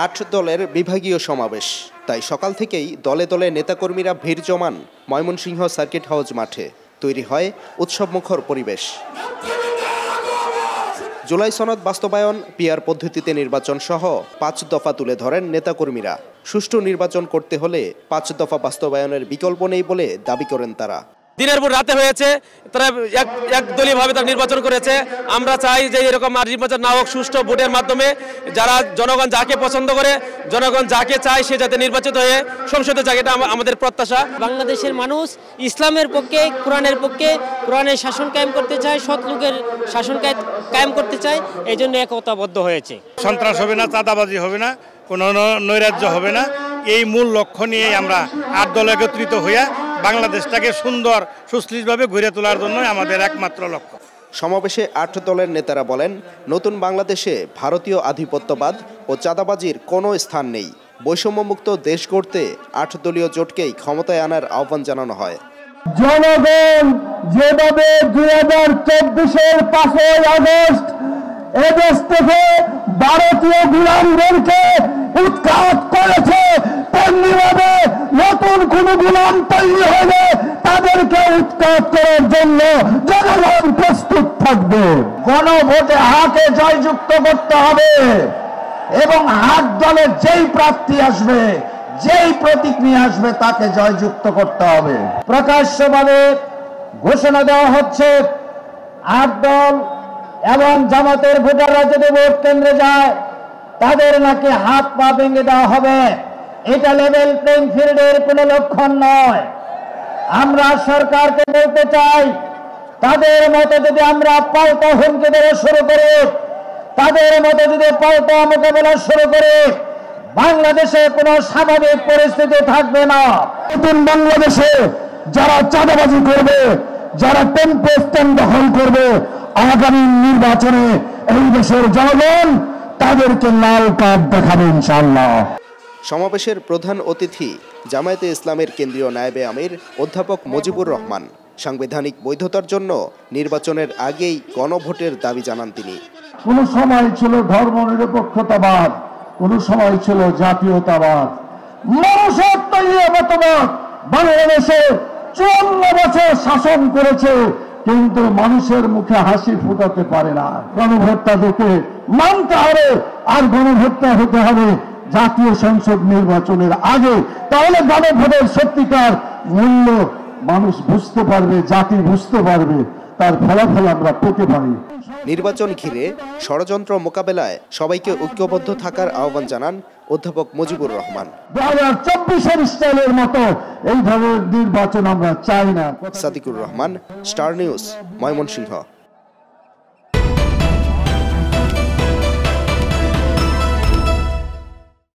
8 দলের বিভাগীয় সমাবেশ, তাই সকাল থেকেই দলে দলে নেতাকর্মীরা ভিড় জমান ময়মনসিংহ সার্কিট হাউস মাঠে। তৈরি হয় উৎসবমুখর পরিবেশ। জুলাই সনদ বাস্তবায়ন, পিআর পদ্ধতিতে নির্বাচন সহ 5 দফা তুলে ধরেন নেতাকর্মীরা। সুষ্ঠু নির্বাচন করতে হলে 5 দফা বাস্তবায়নের বিকল্প নেই বলে দাবি করেন তারা। দিনের পর রাতে হয়েছে, তারা একদলীয়ভাবে তারা নির্বাচন করেছে। আমরা চাই যে এরকম আর নির্বাচন না হোক, সুষ্ঠু ভোটের মাধ্যমে যারা জনগণ যাকে পছন্দ করে, জনগণ যাকে চায় সে যাতে নির্বাচিত হয়ে সংসদে যায়, এটা আমাদের প্রত্যাশা। বাংলাদেশের মানুষ ইসলামের পক্ষে, কোরআনের পক্ষে, কোরআনের শাসন কায়েম করতে চায়, সৎ লোকের শাসন কায়েম করতে চায়, এই জন্য একতাবদ্ধ হয়েছে। সন্ত্রাস হবে না, চাঁদাবাজি হবে না, কোনো নৈরাজ্য হবে না, এই মূল লক্ষ্য নিয়ে আমরা 8 দল একত্রিত হইয়া বাংলাদেশটাকে সুন্দর সুশৃঙ্খলভাবে গড়ে তোলার জন্য আমাদের একমাত্র লক্ষ্য। সমাবেশে 8 দলের নেতারা বলেন, নতুন বাংলাদেশে ভারতীয় আধিপত্যবাদ ও চাঁদাবাজির কোনো স্থান নেই। বৈষম্যমুক্ত দেশ গড়তে 8 দলীয় জোটকেই ক্ষমতায় আনার আহ্বান জানানো হয়। জনগণ যেভাবে 2024-এর 5ই আগস্ট এদেশ থেকে ভারতীয় গোলামদেরকে উৎখাত করেছে, তেমনিভাবে নতুন কোন গোলাম তৈরি হলে তাদেরকে উৎখাত করার জন্য জনগণ প্রস্তুত থাকবে। গণভোটে হাকে জয়যুক্ত করতে হবে এবং 8 দলের যেই প্রার্থী আসবে, যেই প্রতীক নিয়ে আসবে তাকে জয়যুক্ত করতে হবে। প্রকাশ্যভাবে ঘোষণা দেওয়া হচ্ছে 8 দল এবং জামাতের ভোটাররা যদি ভোট কেন্দ্রে যায় তাদের নাকি হাত পা ভেঙে দেওয়া হবে। এটা লেভেল প্লেইং ফিল্ডের কোনো লক্ষণ নয়। আমরা সরকারকে বলতে চাই, তাদের মতো যদি আমরা পাল্টা হুমকি দেওয়া শুরু করি, তাদের মতো যদি পাল্টা মোকাবেলা শুরু করি, বাংলাদেশে কোনো স্বাভাবিক পরিস্থিতি থাকবে না। নতুন বাংলাদেশে যারা চাঁদাবাজি করবে, যারা টেম্পো স্ট্যান্ড দখল করবে, আগামী নির্বাচনে এই দেশের জনগণ তাদেরকে লাল কার্ড দেখাবে ইনশাআল্লাহ। সমাবেশের প্রধান অতিথি জামায়াতে ইসলামের কেন্দ্রীয় নায়েবে আমির অধ্যাপক মুজিবুর রহমান। সাংবিধানিক বৈধতার জন্য নির্বাচনের আগেই গণভোটের দাবি জানান তিনি। কোন সময় ছিল ধর্মনিরপেক্ষতাবাদ, কোন সময় ছিল জাতীয়তাবাদ, মানুষের তৈরি মতবাদ বাংলাদেশে 54 বছর শাসন করেছে, কিন্তু মানুষের মুখে হাসি ফুটাতে পারে না। গণভোটটা দেখে মানতে হবে, আর গণভোটটা হতে হবে জাতীয় সংসদ নির্বাচনের আগে। তাহলে গণভোটের সত্যিকার মূল্য মানুষ বুঝতে পারবে, জাতি বুঝতে পারবে, তার ফলাফল আমরা পেতে পারি। নির্বাচন ঘিরে ষড়যন্ত্র মোকাবেলায় সবাইকে ঐক্যবদ্ধ থাকার আহ্বান জানান অধ্যাপক মুজিবুর রহমান। 2024-এর স্টাইলের মতো এই ধরনের নির্বাচন আমরা চাই না। Sadiqur Rahman, star news, Mymensingh.